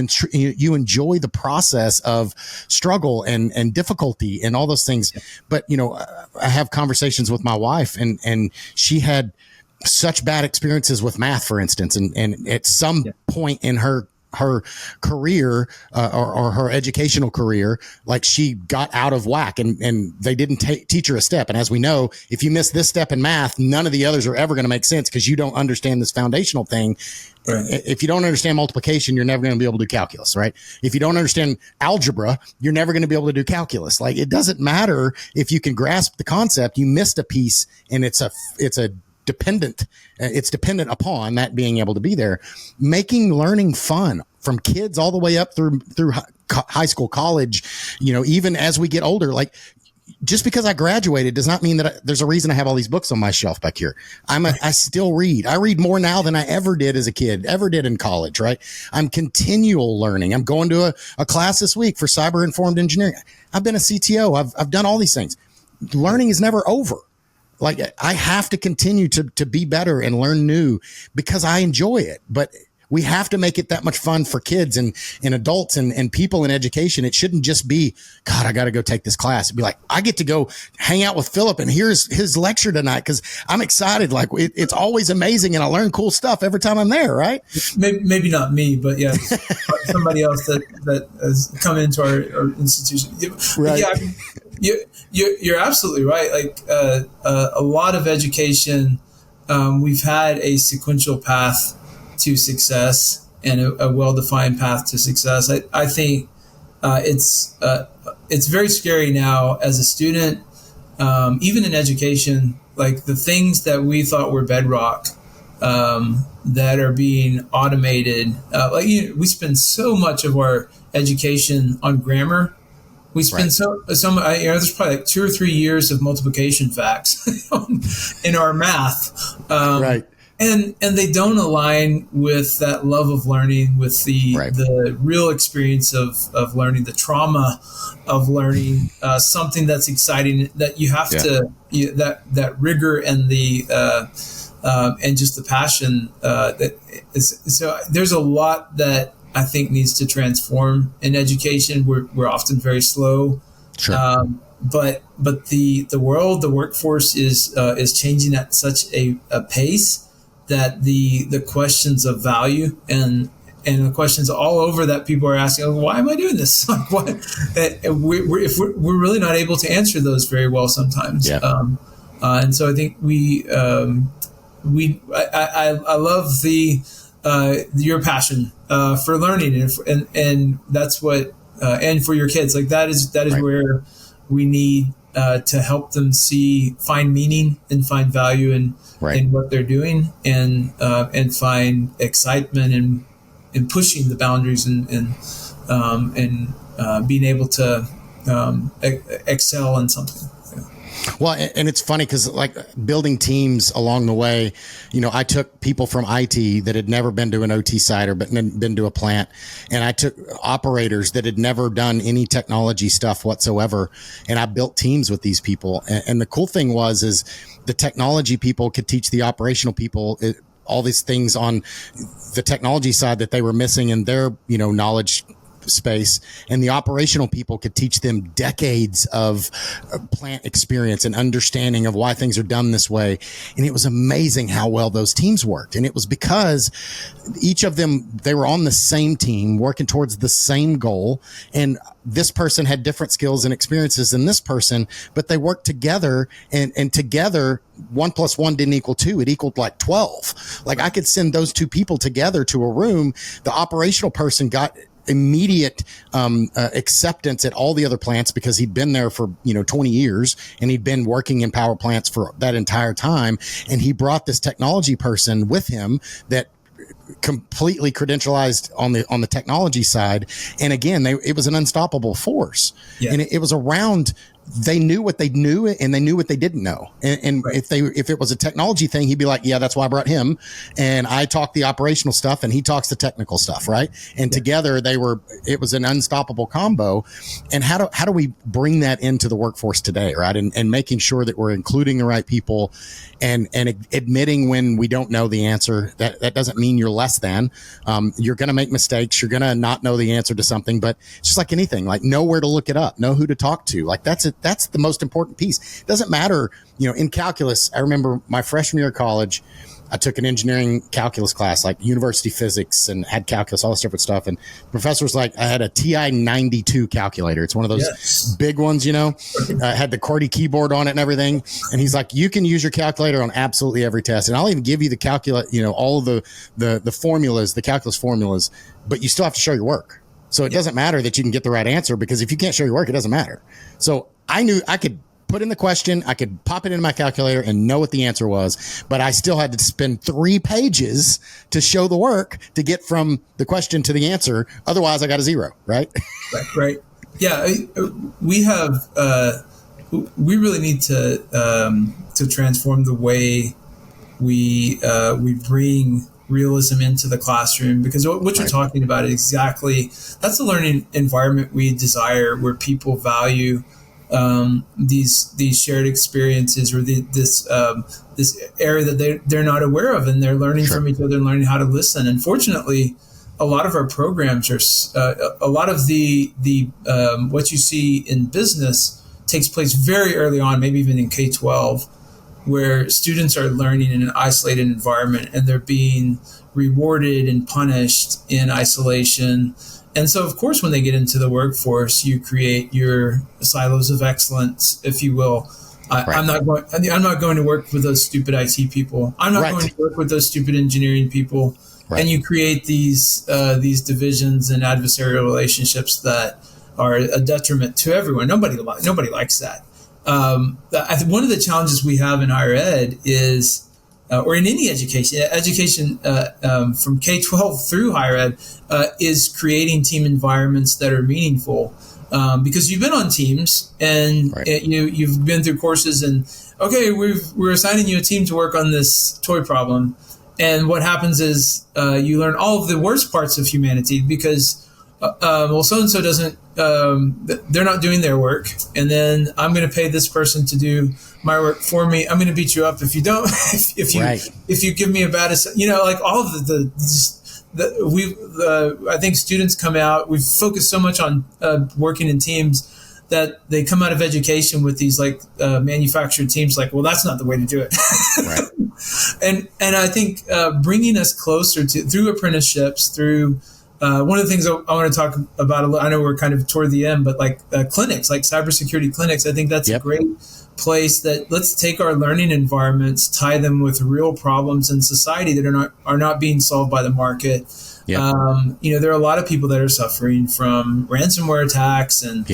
enjoy the process of struggle and difficulty and all those things. But, I have conversations with my wife and she had such bad experiences with math, for instance. And at some point in her career or her educational career, like, she got out of whack and they didn't teach her a step. And as we know, if you miss this step in math, none of the others are ever going to make sense because you don't understand this foundational thing. Right. If you don't understand multiplication, you're never going to be able to do calculus, right? If you don't understand algebra, you're never going to be able to do calculus. Like, it doesn't matter if you can grasp the concept. You missed a piece, and it's dependent upon that being able to be there. Making learning fun from kids all the way up through high school, college, even as we get older. Like, just because I graduated does not mean that there's a reason I have all these books on my shelf back here. I still read. I read more now than I ever did as a kid, ever did in college, right? I'm continual learning. I'm going to a class this week for cyber-informed engineering. I've been a CTO. I've done all these things. Learning is never over. Like, I have to continue to be better and learn new because I enjoy it. But we have to make it that much fun for kids and adults and people in education. It shouldn't just be, God, I got to go take this class. It'd be like, I get to go hang out with Philip and here's his lecture tonight because I'm excited. Like, it's always amazing and I learn cool stuff every time I'm there, right? Maybe not me, but yeah, somebody else that has come into our institution. Right. Yeah, I mean, you're absolutely right. Like, a lot of education, we've had a sequential path to success and a well-defined path to success. I think it's very scary now as a student, even in education, like the things that we thought were bedrock that are being automated. We spend so much of our education on grammar. We spend there's probably like 2 or 3 years of multiplication facts in our math. Right. And they don't align with that love of learning, with the real experience of learning, the trauma of learning, something that's exciting that you have to, that rigor and the and just the passion that is. So there's a lot that I think needs to transform in education. We're often very slow. Sure. But the world, the workforce is changing at such a pace that the questions of value and the questions all over that people are asking, oh, why am I doing this? Like, what? We're really not able to answer those very well sometimes. Yeah. And so I think I love your passion for learning and that's what and for your kids, like that is where we need to help them find meaning and find value in what they're doing and find excitement in pushing the boundaries and being able to excel in something. Well, and it's funny because like building teams along the way, I took people from IT that had never been to an OT site or been to a plant. And I took operators that had never done any technology stuff whatsoever. And I built teams with these people. And the cool thing is the technology people could teach the operational people all these things on the technology side that they were missing in their, knowledge space, and the operational people could teach them decades of plant experience and understanding of why things are done this way. And it was amazing how well those teams worked. And it was because each of them, they were on the same team working towards the same goal. And this person had different skills and experiences than this person, but they worked together, and together 1 + 1 didn't equal 2. It equaled like 12. Like I could send those two people together to a room. The operational person got immediate acceptance at all the other plants because he'd been there for 20 years and he'd been working in power plants for that entire time, and he brought this technology person with him that completely credentialized on the technology side. And again, it was an unstoppable force. Yeah. And it was around, they knew what they knew and they knew what they didn't know. And right. if it was a technology thing, he'd be like, yeah, that's why I brought him. And I talk the operational stuff and he talks the technical stuff. Right. And together it was an unstoppable combo. And how do we bring that into the workforce today? Right. And making sure that we're including the right people and admitting when we don't know the answer. That doesn't mean you're less than. You're going to make mistakes. You're going to not know the answer to something, but it's just like anything, like know where to look it up, know who to talk to. Like that's the most important piece. It doesn't matter, in calculus. I remember my freshman year of college, I took an engineering calculus class, like university physics, and had calculus, all this different stuff. And the professor was like, I had a TI 92 calculator. It's one of those big ones, had the QWERTY keyboard on it and everything. And he's like, you can use your calculator on absolutely every test. And I'll even give you the all of the formulas, the calculus formulas, but you still have to show your work. So it doesn't matter that you can get the right answer, because if you can't show your work, it doesn't matter. So I knew I could put in the question, I could pop it into my calculator and know what the answer was, but I still had to spend 3 pages to show the work to get from the question to the answer. Otherwise I got a 0, right? Right. Yeah. We have, we really need to transform the way we bring realism into the classroom, because what you're talking about is exactly, that's the learning environment we desire, where people value these shared experiences, or this area that they're not aware of, and they're learning from each other and learning how to listen. And fortunately, a lot of our programs are a lot of the what you see in business takes place very early on, maybe even in K-12, where students are learning in an isolated environment and they're being rewarded and punished in isolation. And so, of course, when they get into the workforce, you create your silos of excellence, if you will. I'm not going to work with those stupid IT people. I'm not going to work with those stupid engineering people. Right. And you create these divisions and adversarial relationships that are a detriment to everyone. Nobody likes that. One of the challenges we have in higher ed is, or in any education from K-12 through higher ed, is creating team environments that are meaningful. Because you've been on teams and you've been through courses, and okay, we're assigning you a team to work on this toy problem. And what happens is you learn all of the worst parts of humanity, because so-and-so doesn't, they're not doing their work. And then I'm going to pay this person to do my work for me. I'm going to beat you up if you don't, if you give me a bad, like all of I think students come out, we've focused so much on working in teams that they come out of education with these manufactured teams, like, well, that's not the way to do it. Right. And I think bringing us closer through apprenticeships, through one of the things I want to talk about, I know we're kind of toward the end, but clinics, like cybersecurity clinics, I think that's a great place. That let's take our learning environments, tie them with real problems in society that are not being solved by the market. Yep. There are a lot of people that are suffering from ransomware attacks and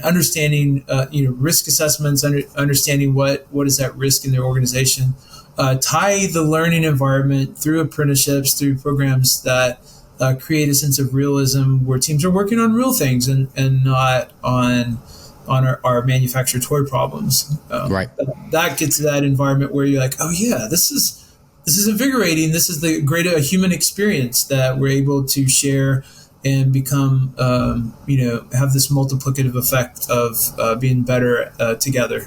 understanding risk assessments, understanding what is at risk in their organization. Tie the learning environment through apprenticeships, through programs that create a sense of realism, where teams are working on real things and not on on our manufactured toy problems. Right. That gets to that environment where you're like, oh yeah, this is invigorating. This is the great human experience that we're able to share and become, have this multiplicative effect of being better together.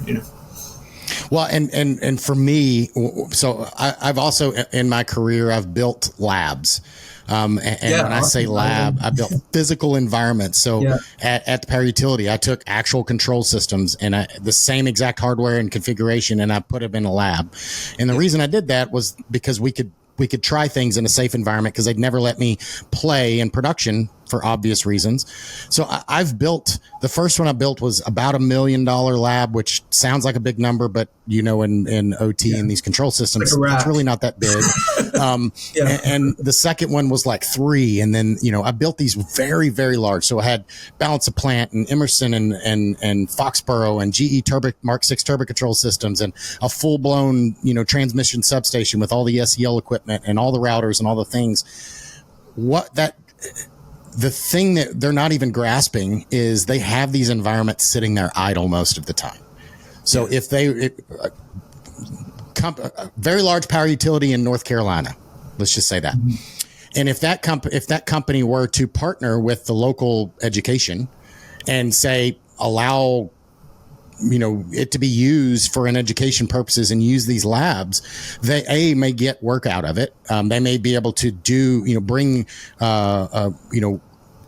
Well, and for me, so I've also in my career I've built labs. When I say lab, I built physical environments. So at the Power Utility, I took actual control systems and the same exact hardware and configuration, and I put them in a lab. And the reason I did that was because we could try things in a safe environment, because they'd never let me play in production for obvious reasons. So I've built, the first one I built was about $1 million lab, which sounds like a big number, but in OT and these control systems, like it's really not that big. And the second one was like 3. And then, I built these very, very large. So I had Balance of Plant and Emerson and Foxborough and GE Mark 6 turbo control systems and a full blown, transmission substation with all the SEL equipment and all the routers and all the things. The thing that they're not even grasping is they have these environments sitting there idle most of the time. So if very large power utility in North Carolina, let's just say that. Mm-hmm. And if that company were to partner with the local education and say, allow, it to be used for an education purposes and use these labs, they may get work out of it. They may be able to bring,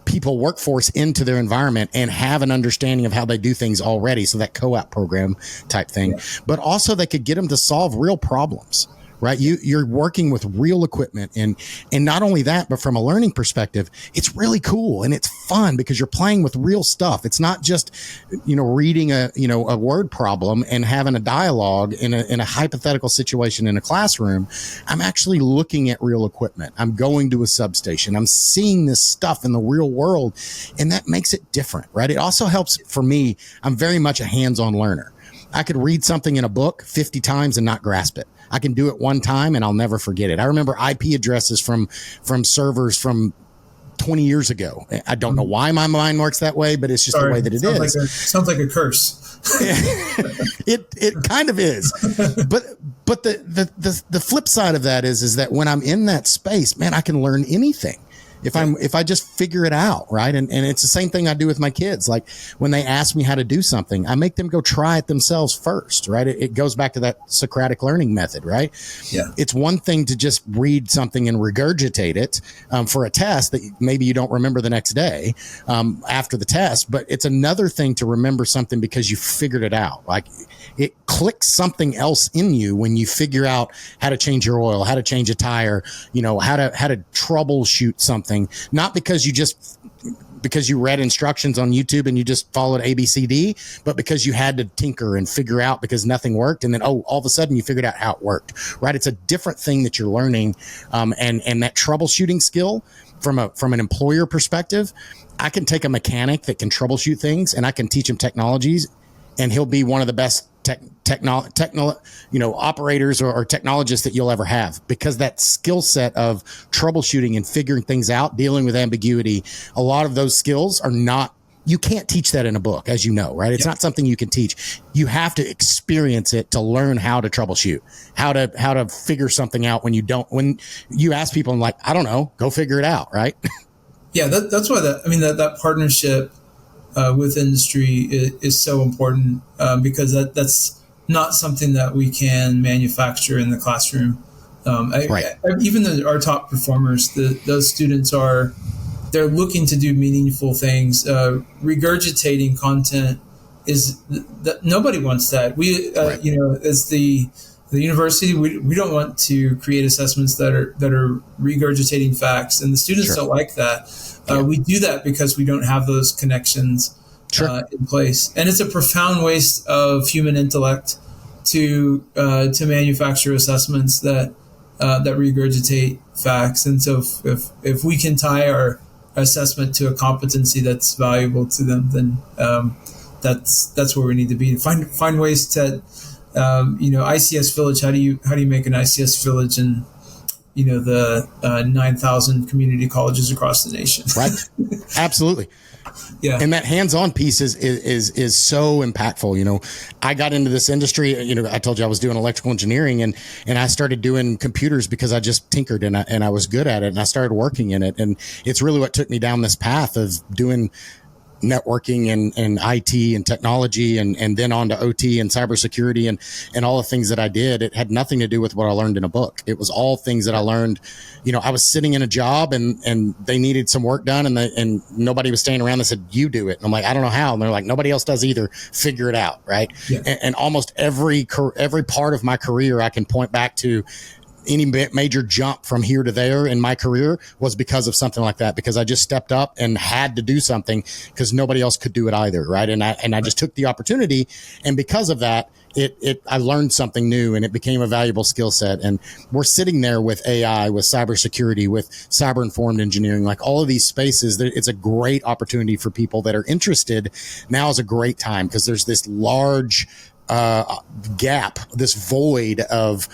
people workforce into their environment and have an understanding of how they do things already. So that co-op program type thing, but also they could get them to solve real problems. Right. You're working with real equipment and not only that, but from a learning perspective, it's really cool and it's fun because you're playing with real stuff. It's not just, reading a word problem and having a dialogue in a hypothetical situation in a classroom. I'm actually looking at real equipment. I'm going to a substation. I'm seeing this stuff in the real world, and that makes it different. Right. It also helps for me. I'm very much a hands-on learner. I could read something in a book 50 times and not grasp it. I can do it one time and I'll never forget it. I remember IP addresses from servers from 20 years ago. I don't know why my mind works that way, but it's just the way that it is. Sounds like a curse. It kind of is. But the flip side of that is that when I'm in that space, man, I can learn anything. If I just figure it out, right? And it's the same thing I do with my kids. Like when they ask me how to do something, I make them go try it themselves first, right? It goes back to that Socratic learning method, right? Yeah. It's one thing to just read something and regurgitate it for a test that maybe you don't remember the next day after the test, but it's another thing to remember something because you figured it out. Like it clicks something else in you when you figure out how to change your oil, how to change a tire, how to troubleshoot something. Not because you read instructions on YouTube and you just followed ABCD, but because you had to tinker and figure out because nothing worked. And then, all of a sudden you figured out how it worked, right? It's a different thing that you're learning. And that troubleshooting skill from an employer perspective, I can take a mechanic that can troubleshoot things and I can teach him technologies and he'll be one of the best operators or technologists that you'll ever have, because that skill set of troubleshooting and figuring things out, dealing with ambiguity, a lot of those skills you can't teach that in a book, as you know, right? It's not something you can teach. You have to experience it to learn how to troubleshoot, how to figure something out when you ask people and like, I don't know, go figure it out. Right. Yeah. That's why that partnership with industry is so important because that's not something that we can manufacture in the classroom. Even our top performers, those students they're looking to do meaningful things. Regurgitating content nobody wants that. We, as the university, we don't want to create assessments that are regurgitating facts, and the students don't like that. We do that because we don't have those connections in place, and it's a profound waste of human intellect to manufacture assessments that regurgitate facts. And so if we can tie our assessment to a competency that's valuable to them, then that's where we need to be. Find ways to ICS Village. How do you make an ICS Village in the 9,000 community colleges across the nation? Right. Absolutely. Yeah. And that hands-on piece is so impactful. You know, I got into this industry, you know, I told you I was doing electrical engineering, and I started doing computers because I just tinkered and I was good at it, and I started working in it. And it's really what took me down this path of doing networking and IT and technology, and then on to OT and cybersecurity and all the things that I did. It had nothing to do with what I learned in a book. It was all things that I learned. You know, I was sitting in a job and they needed some work done, and nobody was staying around. They said, "You do it." And I'm like, "I don't know how." And they're like, "Nobody else does either. Figure it out." Right. Yeah. And almost every part of my career, I can point back to. Any major jump from here to there in my career was because of something like that, because I just stepped up and had to do something because nobody else could do it either. Right. And I just took the opportunity. And because of that, I learned something new, and it became a valuable skill set. And we're sitting there with AI, with cybersecurity, with cyber informed engineering, like all of these spaces. It's a great opportunity for people that are interested. Now is a great time because there's this large gap, this void of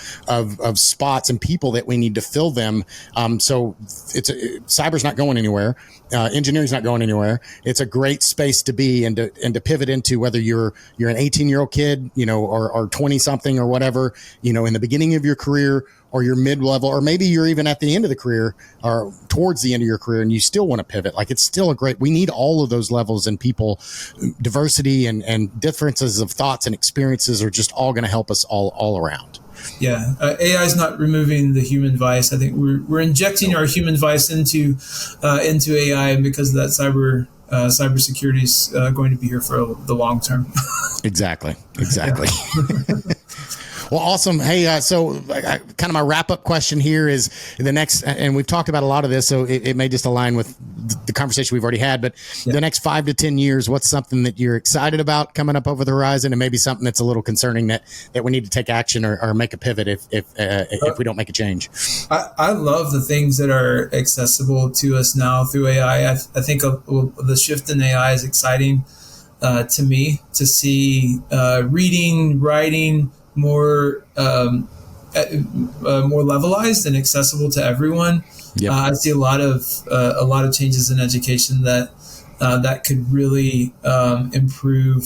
spots and people that we need to fill them. So cyber's not going anywhere. Engineering's not going anywhere. It's a great space to be and to pivot into, whether you're an 18-year-old kid, you know, or 20 something or whatever, you know, in the beginning of your career, or you're mid-level, or maybe you're even at the end of the career or towards the end of your career and you still want to pivot. Like, it's still we need all of those levels in people. Diversity and differences of thoughts and experiences are just all going to help us all around. Yeah. AI is not removing the human vice. I think we're injecting our human vice into AI, and because of that, cybersecurity is going to be here for the long term. Exactly. Well, awesome. Hey, so kind of my wrap-up question here is the next, and we've talked about a lot of this, so it may just align with the conversation we've already had, but the next 5 to 10 years, what's something that you're excited about coming up over the horizon, and maybe something that's a little concerning that we need to take action or make a pivot if we don't make a change? I love the things that are accessible to us now through AI. I think the shift in AI is exciting to me, to see reading, writing, more levelized and accessible to everyone. Yep. I see a lot of changes in education that could really improve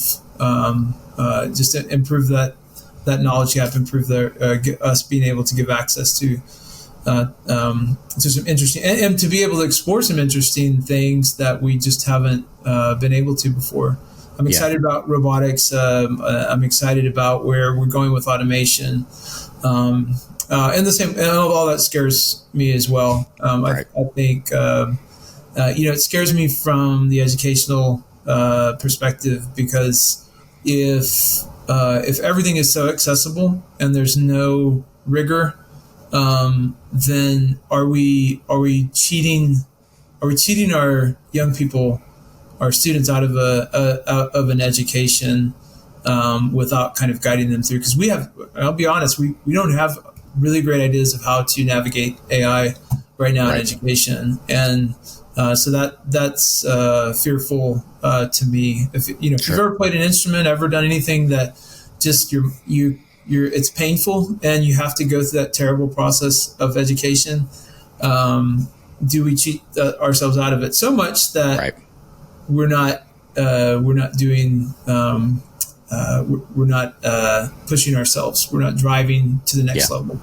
that knowledge gap, improve us being able to give access to some interesting and to be able to explore some interesting things that we just haven't been able to before. I'm excited about robotics. I'm excited about where we're going with automation. And all that scares me as well. Right. I think, it scares me from the educational perspective, because if everything is so accessible and there's no rigor, then are we cheating our young people, our students, out of an education without kind of guiding them through? Because I'll be honest, we don't have really great ideas of how to navigate AI right now in education, and so that's fearful to me. If you've ever played an instrument, ever done anything that just it's painful and you have to go through that terrible process of education, do we cheat ourselves out of it so much that we're not doing we're not pushing ourselves, we're not driving to the next level.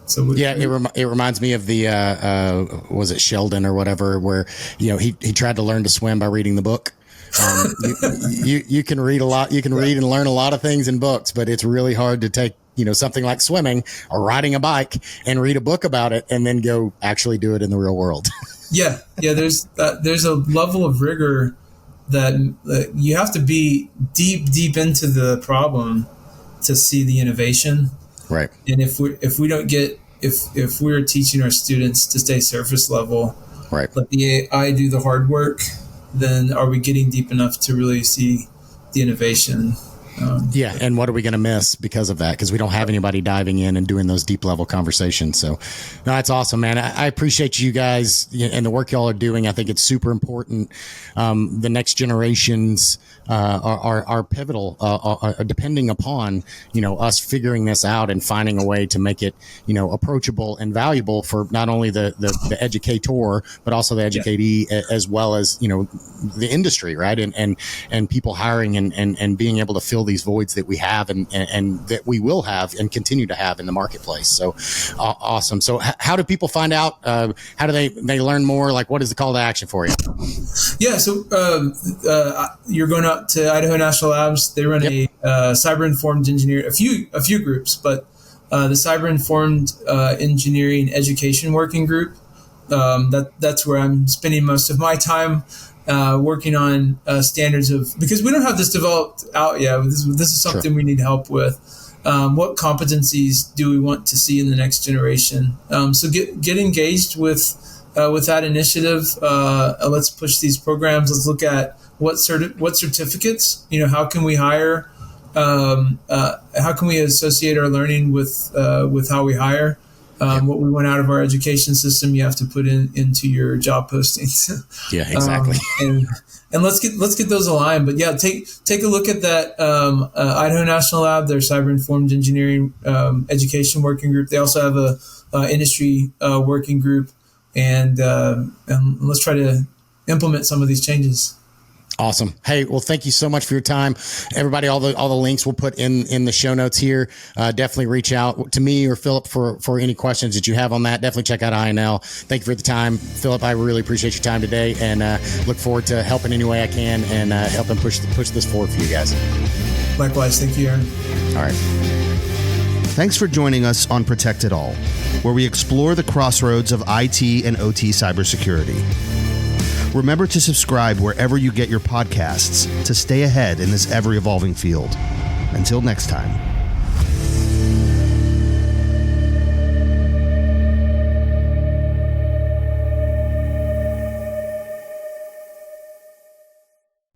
It reminds me of the was it Sheldon or whatever, where he tried to learn to swim by reading the book. You can read a lot, you can read and learn a lot of things in books, but it's really hard to take something like swimming or riding a bike and read a book about it and then go actually do it in the real world. There's a level of rigor that you have to be deep into the problem to see the innovation. Right. And if we're teaching our students to stay surface level, let the AI do the hard work, then are we getting deep enough to really see the innovation? Yeah. And what are we going to miss because of that? Because we don't have anybody diving in and doing those deep level conversations. So no, that's awesome, man. I appreciate you guys and the work y'all are doing. I think it's super important. The next generations are pivotal, depending upon, us figuring this out and finding a way to make it, approachable and valuable for not only the educator, but also the educatee, as well as, the industry, right? And people hiring and being able to fill these voids that we have and that we will have and continue to have in the marketplace. So awesome. So how do people find out? How do they learn more? Like, what is the call to action for you? Yeah. So you're going out to Idaho National Labs. They run a cyber-informed engineer, a few groups, but the cyber-informed engineering education working group. That's where I'm spending most of my time working on standards because we don't have this developed out yet. This is something we need help with. What competencies do we want to see in the next generation? So get engaged with that initiative. Let's push these programs. Let's look at what certificates. How can we hire? How can we associate our learning with how we hire? What we want out of our education system, you have to put into your job postings. Yeah, exactly. And let's get those aligned. But yeah, take a look at that Idaho National Lab, their cyber informed engineering education working group. They also have a industry working group, and let's try to implement some of these changes. Awesome. Hey, well, thank you so much for your time. Everybody, all the links we'll put in the show notes here. Definitely reach out to me or Philip for any questions that you have on that. Definitely check out INL. Thank you for the time. Philip, I really appreciate your time today, and look forward to helping any way I can and helping push this forward for you guys. Likewise. Thank you, Aaron. All right. Thanks for joining us on Protect It All, where we explore the crossroads of IT and OT cybersecurity. Remember to subscribe wherever you get your podcasts to stay ahead in this ever-evolving field. Until next time.